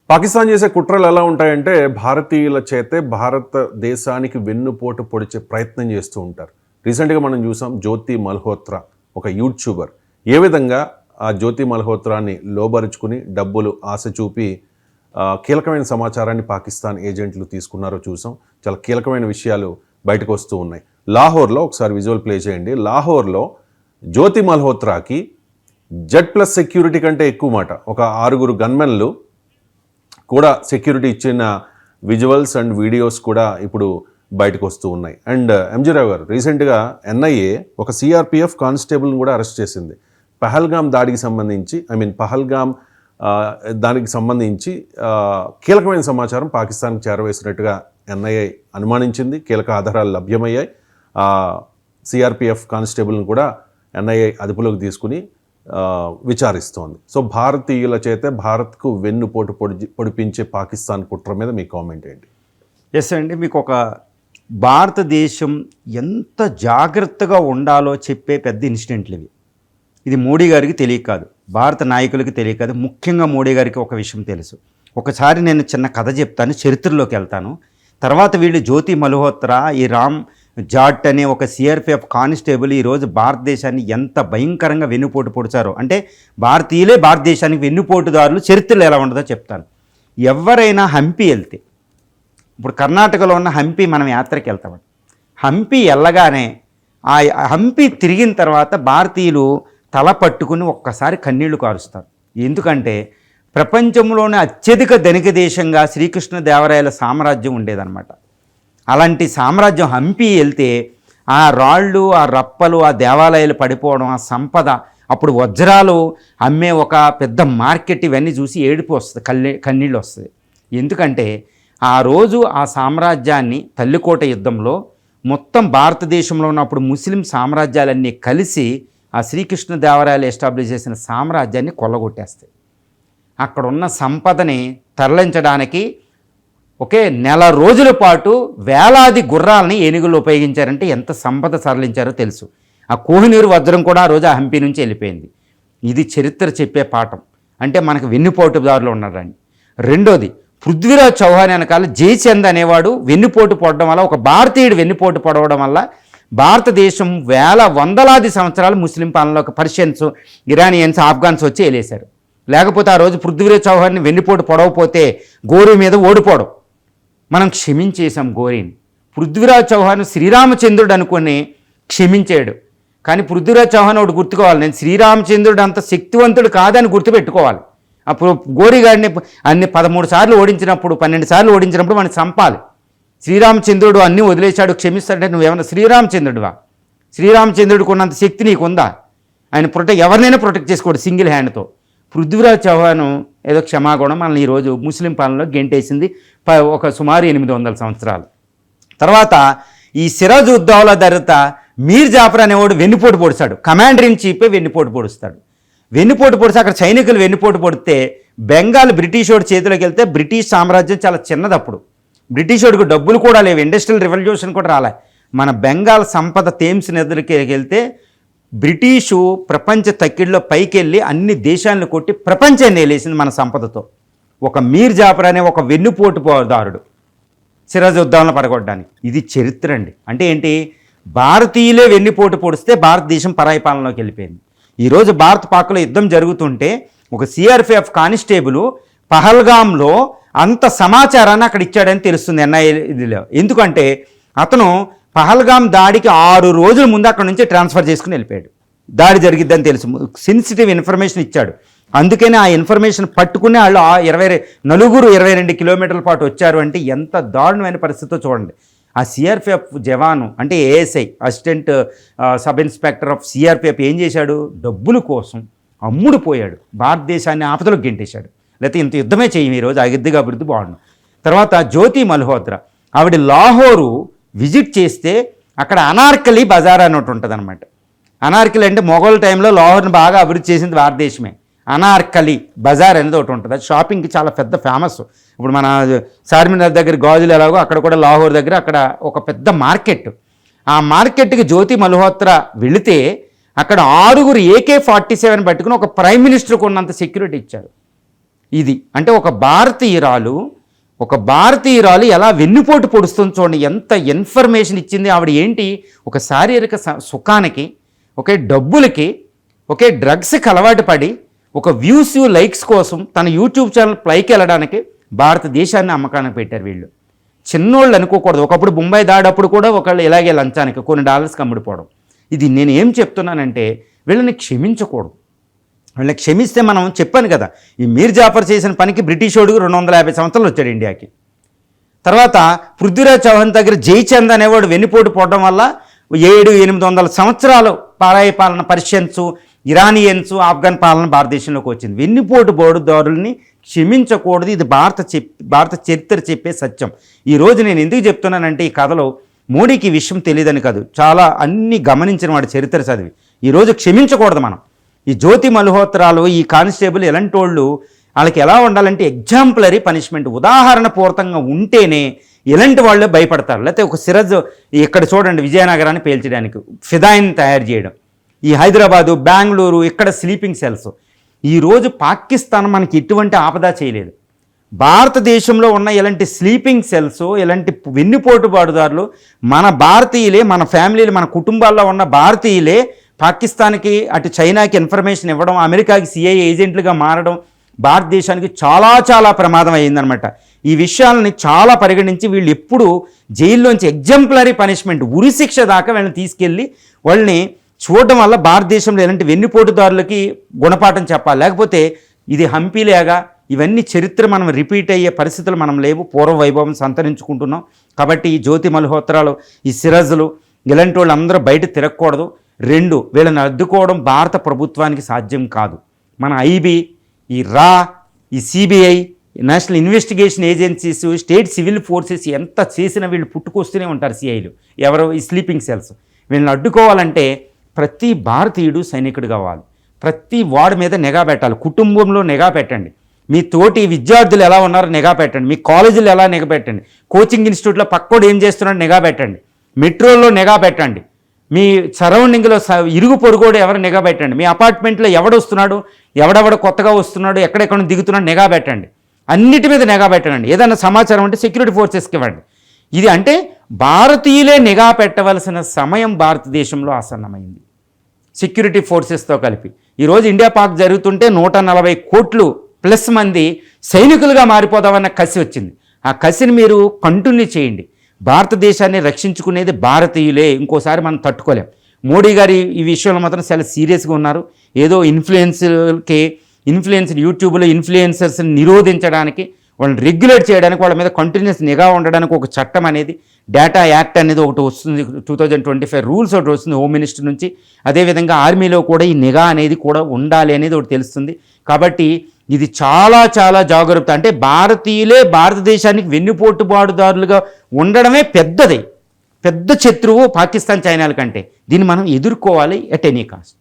పాకిస్తాన్ చేసే కుట్రలు ఎలా ఉంటాయంటే భారతీయుల చేతే భారతదేశానికి వెన్నుపోటు పొడిచే ప్రయత్నం చేస్తూ ఉంటారు. రీసెంట్గా మనం చూసాం జ్యోతి మల్హోత్రా ఒక యూట్యూబర్ ఏ విధంగా ఆ జ్యోతి మల్హోత్రాని లోబరుచుకుని డబ్బులు ఆశ చూపి కీలకమైన సమాచారాన్ని పాకిస్తాన్ ఏజెంట్లు తీసుకున్నారో చూసాం. చాలా కీలకమైన విషయాలు బయటకు వస్తూ ఉన్నాయి. లాహోర్లో ఒకసారి విజువల్ ప్లే చేయండి. లాహోర్లో జ్యోతి మల్హోత్రాకి Z+ సెక్యూరిటీ కంటే ఎక్కువ మాట ఒక 6 గన్మెన్లు కూడా సెక్యూరిటీ ఇచ్చిన విజువల్స్ అండ్ వీడియోస్ కూడా ఇప్పుడు బయటకు వస్తూ ఉన్నాయి. అండ్ ఎంజీ రావు గారు రీసెంట్గా NIA ఒక CRPF కానిస్టేబుల్ని కూడా అరెస్ట్ చేసింది. పహల్గామ్ దాడికి సంబంధించి పహల్గామ్ దానికి సంబంధించి కీలకమైన సమాచారం పాకిస్తాన్కి చేరవేసినట్టుగా NIA అనుమానించింది. కీలక ఆధారాలు లభ్యమయ్యాయి. CRPF కానిస్టేబుల్ని కూడా NIA అదుపులోకి తీసుకుని విచారిస్తోంది. సో భారతీయుల చేతే భారత్కు వెన్నుపోటు పొడిపించే పాకిస్తాన్ కుట్ర మీద మీ కామెంట్ ఏంటి? ఎస్ అండి, మీకు ఒక భారతదేశం ఎంత జాగ్రత్తగా ఉండాలో చెప్పే పెద్ద ఇన్సిడెంట్లు ఇవి. ఇది మోడీ గారికి తెలియక కాదు, భారత నాయకులకి తెలియక కాదు, ముఖ్యంగా మోడీ గారికి ఒక విషయం తెలుసు. ఒకసారి నేను చిన్న కథ చెప్తాను, చరిత్రలోకి వెళ్తాను. తర్వాత వీళ్ళు జ్యోతి మల్హోత్రా, ఈ రామ్ జాట్ అనే ఒక CRPF కానిస్టేబుల్ ఈరోజు భారతదేశాన్ని ఎంత భయంకరంగా వెన్నుపోటు పొడిచారో, అంటే భారతీయులే భారతదేశానికి వెన్నుపోటుదారులు, చరిత్రలో ఎలా ఉండదో చెప్తాను. ఎవరైనా హంపి వెళ్తే, ఇప్పుడు కర్ణాటకలో ఉన్న హంపి మనం యాత్రకి వెళ్తామండి. హంపి వెళ్ళగానే ఆ హంపి తిరిగిన తర్వాత భారతీయులు తల పట్టుకుని ఒక్కసారి కన్నీళ్లు కారుస్తారు. ఎందుకంటే ప్రపంచంలోనే అత్యధిక ధనిక దేశంగా శ్రీకృష్ణదేవరాయల సామ్రాజ్యం ఉండేదన్నమాట. అలాంటి సామ్రాజ్యం హంపి వెళ్తే ఆ రాళ్ళు, ఆ రప్పలు, ఆ దేవాలయాలు పడిపోవడం, ఆ సంపద, అప్పుడు వజ్రాలు అమ్మే ఒక పెద్ద మార్కెట్, ఇవన్నీ చూసి ఏడుపు వస్తుంది, కన్నీళ్ళు వస్తుంది. ఎందుకంటే ఆ రోజు ఆ సామ్రాజ్యాన్ని తల్లికోట యుద్ధంలో మొత్తం భారతదేశంలో ఉన్నప్పుడు ముస్లిం సామ్రాజ్యాలన్నీ కలిసి ఆ శ్రీకృష్ణదేవరాయలు ఎస్టాబ్లిష్ చేసిన సామ్రాజ్యాన్ని కొల్లగొట్టేస్తాయి. అక్కడున్న సంపదని తరలించడానికి ఒకే నెల రోజుల పాటు వేలాది గుర్రాలని ఏనుగులు ఉపయోగించారంటే ఎంత సంపద తరలించారో తెలుసు. ఆ కోహినూరు వజ్రం కూడా ఆ రోజు ఆ హంపి నుంచి వెళ్ళిపోయింది. ఇది చరిత్ర చెప్పే పాఠం. అంటే మనకు వెన్నుపోటుదారులు ఉన్నారని. రెండోది, పృథ్వీరాజ్ చౌహాన్ వెనకాల జయచంద్ అనేవాడు వెన్నుపోటు పడడం వల్ల, ఒక భారతీయుడు వెన్నుపోటు పడవడం వల్ల భారతదేశం వందలాది సంవత్సరాలు ముస్లిం పాలనలోకి పర్షియన్స్, ఇరానియన్స్, ఆఫ్ఘన్స్ వచ్చి వెళ్ళేశారు. లేకపోతే ఆ రోజు పృథ్వీరాజ్ చౌహాన్ని వెన్నుపోటు పొడవపోతే గోరి మీద ఓడిపోవడం. మనం క్షమించేశాం గోరీని. పృథ్వీరాజ్ చౌహాన్ శ్రీరామచంద్రుడు అనుకుని క్షమించాడు. కానీ పృథ్వీరాజ్ చౌహాన్ ఒకటి గుర్తుకోవాలి, నేను శ్రీరామచంద్రుడు అంత శక్తివంతుడు కాదని గుర్తుపెట్టుకోవాలి. అప్పుడు గోరి గారిని 13 సార్లు ఓడించినప్పుడు, 12 సార్లు ఓడించినప్పుడు మనం చంపాలి. శ్రీరామచంద్రుడు అన్నీ వదిలేశాడు, క్షమిస్తాడంటే నువ్వేమన్నా శ్రీరామచంద్రుడివా? శ్రీరామచంద్రుడికి ఉన్నంత శక్తి నీకుందా? ఆయన ఎవరినైనా ప్రొటెక్ట్ చేసుకోడు సింగిల్ హ్యాండ్తో. పృథ్వీరాజ్ చౌహాన్ ఏదో క్షమాగుణం మనల్ని ఈరోజు ముస్లిం పాలనలో గెంటేసింది ఒక సుమారు 800 సంవత్సరాలు. తర్వాత ఈ సిరాజ్ ఉద్దౌలా తర్వాత మీర్ జాఫర్ అనేవాడు వెన్నుపోటు పొడిచాడు. కమాండర్ ఇన్ చీఫే వెన్నుపోటు పొడుస్తాడు. వెన్నుపోటు పొడిచి అక్కడ సైనికులు వెన్నుపోటు పొడితే బెంగాల్ బ్రిటిష్ వాడి చేతిలోకి వెళ్తే బ్రిటిష్ సామ్రాజ్యం చాలా చిన్నదప్పుడు. బ్రిటిష్ వాడికి డబ్బులు కూడా లేవు, ఇండస్ట్రియల్ రెవల్యూషన్ కూడా రాలే. మన బెంగాల్ సంపద థేమ్స్ నదికి వెళ్తే బ్రిటిషు ప్రపంచ తక్కిడిలో పైకి వెళ్ళి అన్ని దేశాలను కొట్టి ప్రపంచాన్ని వేలేసింది మన సంపదతో. ఒక మీర్ జాఫర్ అనే ఒక వెన్నుపోటుదారుడు సిరాజ్ ఉద్దౌలా పడగొట్టడానికి. ఇది చరిత్ర అండి. అంటే ఏంటి? భారతీయులే వెన్నుపోటు పొడిస్తే భారతదేశం పరాయి పాలనలోకి వెళ్ళిపోయింది. ఈరోజు భారత పాక్లో యుద్ధం జరుగుతుంటే ఒక CRPF కానిస్టేబుల్ పహల్గామ్లో అంత సమాచారాన్ని అక్కడ ఇచ్చాడని తెలుస్తుంది NIA ఇదిలో. ఎందుకంటే అతను పహల్గామ్ దాడికి 6 రోజుల ముందు అక్కడ నుంచి ట్రాన్స్ఫర్ చేసుకుని వెళ్ళిపోయాడు. దాడి జరిగిద్దని తెలుసు, సెన్సిటివ్ ఇన్ఫర్మేషన్ ఇచ్చాడు. అందుకని ఆ ఇన్ఫర్మేషన్ పట్టుకుని వాళ్ళు 22 కిలోమీటర్ల పాటు వచ్చారు. అంటే ఎంత దారుణమైన పరిస్థితితో చూడండి. ఆ CRPF జవాను అంటే ASI assistant sub inspector of CRPF ఏం చేశాడు? డబ్బుల కోసం అమ్ముడు పోయాడు, భారతదేశాన్ని ఆపదలోకి గెంటేశాడు. లేకపోతే ఇంత యుద్ధమే చేయం ఈరోజు అభివృద్ధిగా అభివృద్ధి బాగుండు. తర్వాత జ్యోతి మల్హోత్రా ఆవిడ లాహోరు విజిట్ చేస్తే అక్కడ అనార్కలి బజార్ అని ఒకటి ఉంటుంది అనమాట. అనార్కలి అంటే మొఘల్ టైంలో లాహోర్ని బాగా అభివృద్ధి చేసింది భారతదేశమే. అనార్కలి బజార్ అనేది ఒకటి ఉంటుంది. అది షాపింగ్కి చాలా పెద్ద ఫేమస్. ఇప్పుడు మన చార్మినార్ దగ్గర గాజులు ఎలాగో అక్కడ కూడా లాహోర్ దగ్గర అక్కడ ఒక పెద్ద మార్కెట్. ఆ మార్కెట్కి జ్యోతి మల్హోత్రా వెళితే అక్కడ 6 AK-47 పట్టుకుని ఒక ప్రైమ్ మినిస్టర్కి ఉన్నంత సెక్యూరిటీ ఇచ్చారు. ఇది అంటే ఒక భారతీయురాలు ఎలా వెన్నుపోటు పొడుస్తుంది చూడండి, ఎంత ఇన్ఫర్మేషన్ ఇచ్చింది ఆవిడ. ఏంటి, ఒక శారీరక సుఖానికి, ఒకే డబ్బులకి, ఒకే డ్రగ్స్కి అలవాటు పడి, ఒక వ్యూస్ లైక్స్ కోసం తన యూట్యూబ్ ఛానల్ పైకి వెళ్ళడానికి భారతదేశాన్ని అమ్మకానికి పెట్టారు వీళ్ళు. చిన్నోళ్ళు అనుకోకూడదు. ఒకప్పుడు బొంబాయి దాడప్పుడు కూడా ఒకళ్ళు ఇలాగే లంచానికి కొన్ని డాలర్స్కి అమ్ముడిపోవడం. ఇది నేను ఏం చెప్తున్నానంటే వీళ్ళని క్షమించకూడదు. వీళ్ళని క్షమిస్తే మనం చెప్పాను కదా, ఈ మీర్ జాఫర్ చేసిన పనికి బ్రిటిష్ వాడికి 250 సంవత్సరాలు వచ్చాడు ఇండియాకి. తర్వాత పృథ్వీరాజ్ చౌహాన్ దగ్గర జైచంద్ అనేవాడు వెన్నుపోటు పోవడం వల్ల 700-800 సంవత్సరాలు పారాయి పాలన, పర్షియన్స్, ఇరానియన్స్, ఆఫ్ఘన్ పాలన భారతదేశంలోకి వచ్చింది. వెన్నుపోటు బోడుదారుల్ని క్షమించకూడదు. ఇది భారత చరిత్ర చెప్పే సత్యం. ఈరోజు నేను ఎందుకు చెప్తున్నానంటే ఈ కథలో మోడీకి ఈ విషయం తెలియదని కాదు, చాలా అన్ని గమనించిన వాడి చరిత్ర చదివి ఈరోజు క్షమించకూడదు మనం. ఈ జ్యోతి మల్హోత్రాలు, ఈ కానిస్టేబుల్ ఎలాంటి వాళ్ళు, వాళ్ళకి ఎలా ఉండాలంటే ఎగ్జాంపులరీ పనిష్మెంట్, ఉదాహరణపూర్వకంగా ఉంటేనే ఇలాంటి వాళ్ళే భయపడతారు. లేకపోతే ఒక సిరజ్ ఇక్కడ చూడండి విజయనగరాన్ని పేల్చడానికి ఫిదాయిన్ తయారు చేయడం, ఈ హైదరాబాదు, బెంగళూరు ఇక్కడ స్లీపింగ్ సెల్స్. ఈరోజు పాకిస్తాన్ మనకి ఎటువంటి ఆపద చేయలేదు. భారతదేశంలో ఉన్న ఇలాంటి స్లీపింగ్ సెల్స్, ఇలాంటి వెన్నుపోటుబాటుదారులు మన భారతీయులే, మన ఫ్యామిలీలు, మన కుటుంబాల్లో ఉన్న భారతీయులే పాకిస్తాన్కి, అటు చైనాకి ఇన్ఫర్మేషన్ ఇవ్వడం, అమెరికాకి సిఐఏ ఏజెంట్లుగా మారడం భారతదేశానికి చాలా చాలా ప్రమాదం అయ్యిందనమాట. ఈ విషయాలని చాలా పరిగణించి వీళ్ళు ఎప్పుడు జైల్లోంచి ఎగ్జాంపులరీ పనిష్మెంట్, ఉరిశిక్ష దాకా వీళ్ళని తీసుకెళ్ళి వాళ్ళని చూడడం వల్ల భారతదేశంలో ఇలాంటి వెన్నుపోటుదారులకి గుణపాఠం చెప్పాలి. లేకపోతే ఇది హంపీలేగా ఇవన్నీ చరిత్ర మనం రిపీట్ అయ్యే పరిస్థితులు మనం లేవు. పూర్వ వైభవం సంతరించుకుంటున్నాం. కాబట్టి ఈ జ్యోతి మల్హోత్రాలు, ఈ సిరాజులు ఇలాంటి వాళ్ళు అందరూ బయట తిరగకూడదు. 2, వీళ్ళని అడ్డుకోవడం భారత ప్రభుత్వానికి సాధ్యం కాదు. మన ఐబీ, ఈ రా, ఈ CBI, national investigation agencies, state civil forces ఎంత చేసినా వీళ్ళు పుట్టుకొస్తూనే ఉంటారు. సిఐలు ఎవరో ఈ స్లీపింగ్ సెల్స్. వీళ్ళని అడ్డుకోవాలంటే ప్రతి భారతీయుడు సైనికుడు కావాలి. ప్రతి వాడి మీద నిఘా పెట్టాలి. కుటుంబంలో నిఘా పెట్టండి. మీ తోటి విద్యార్థులు ఎలా ఉన్నారో నిఘా పెట్టండి. మీ కాలేజీలు ఎలా నిఘా పెట్టండి. కోచింగ్ ఇన్స్టిట్యూట్లో పక్కోడు ఏం చేస్తున్నాడో నిఘా పెట్టండి. మెట్రోలో నిఘా పెట్టండి. మీ సరౌండింగ్లో ఇరుగు పొరుగోడు ఎవరు నిఘా పెట్టండి. మీ అపార్ట్మెంట్లో ఎవడొస్తున్నాడు, ఎవడెవడ కొత్తగా వస్తున్నాడు, ఎక్కడెక్కడ దిగుతున్నాడు నిఘా పెట్టండి. అన్నిటి మీద నిఘా పెట్టండి. ఏదైనా సమాచారం అంటే సెక్యూరిటీ ఫోర్సెస్కి ఇవ్వండి. ఇది అంటే భారతీయులే నిఘా పెట్టవలసిన సమయం భారతదేశంలో ఆసన్నమైంది, సెక్యూరిటీ ఫోర్సెస్తో కలిపి. ఈరోజు ఇండియా పాక్ జరుగుతుంటే 140 కోట్లు ప్లస్ మంది సైనికులుగా మారిపోదామన్న కసి వచ్చింది. ఆ కసిని మీరు కంటిన్యూ చేయండి. భారతదేశాన్ని రక్షించుకునేది భారతీయులే. ఇంకోసారి మనం తట్టుకోలేం. మోడీ గారి ఈ విషయంలో మాత్రం చాలా సీరియస్గా ఉన్నారు. ఏదో ఇన్ఫ్లుయెన్స్ యూట్యూబ్లో ఇన్ఫ్లుయెన్సర్స్ని నిరోధించడానికి, వాళ్ళని రెగ్యులేట్ చేయడానికి, వాళ్ళ మీద కంటిన్యూస్ నిఘా ఉండడానికి ఒక చట్టం అనేది, డేటా యాక్ట్ అనేది ఒకటి వస్తుంది. 2025 రూల్స్ ఒకటి వస్తుంది హోమ్ మినిస్టర్ నుంచి. అదేవిధంగా ఆర్మీలో కూడా ఈ నిఘా అనేది కూడా ఉండాలి అనేది ఒకటి తెలుస్తుంది. కాబట్టి ఇది చాలా చాలా జాగ్రత్త. అంటే భారతీయులే భారతదేశానికి వెన్నుపోటుబాటుదారులుగా ఉండడమే పెద్ద శత్రువు పాకిస్తాన్, చైనాల కంటే. దీన్ని మనం ఎదుర్కోవాలి ఎట్ ఎనీ కాస్ట్.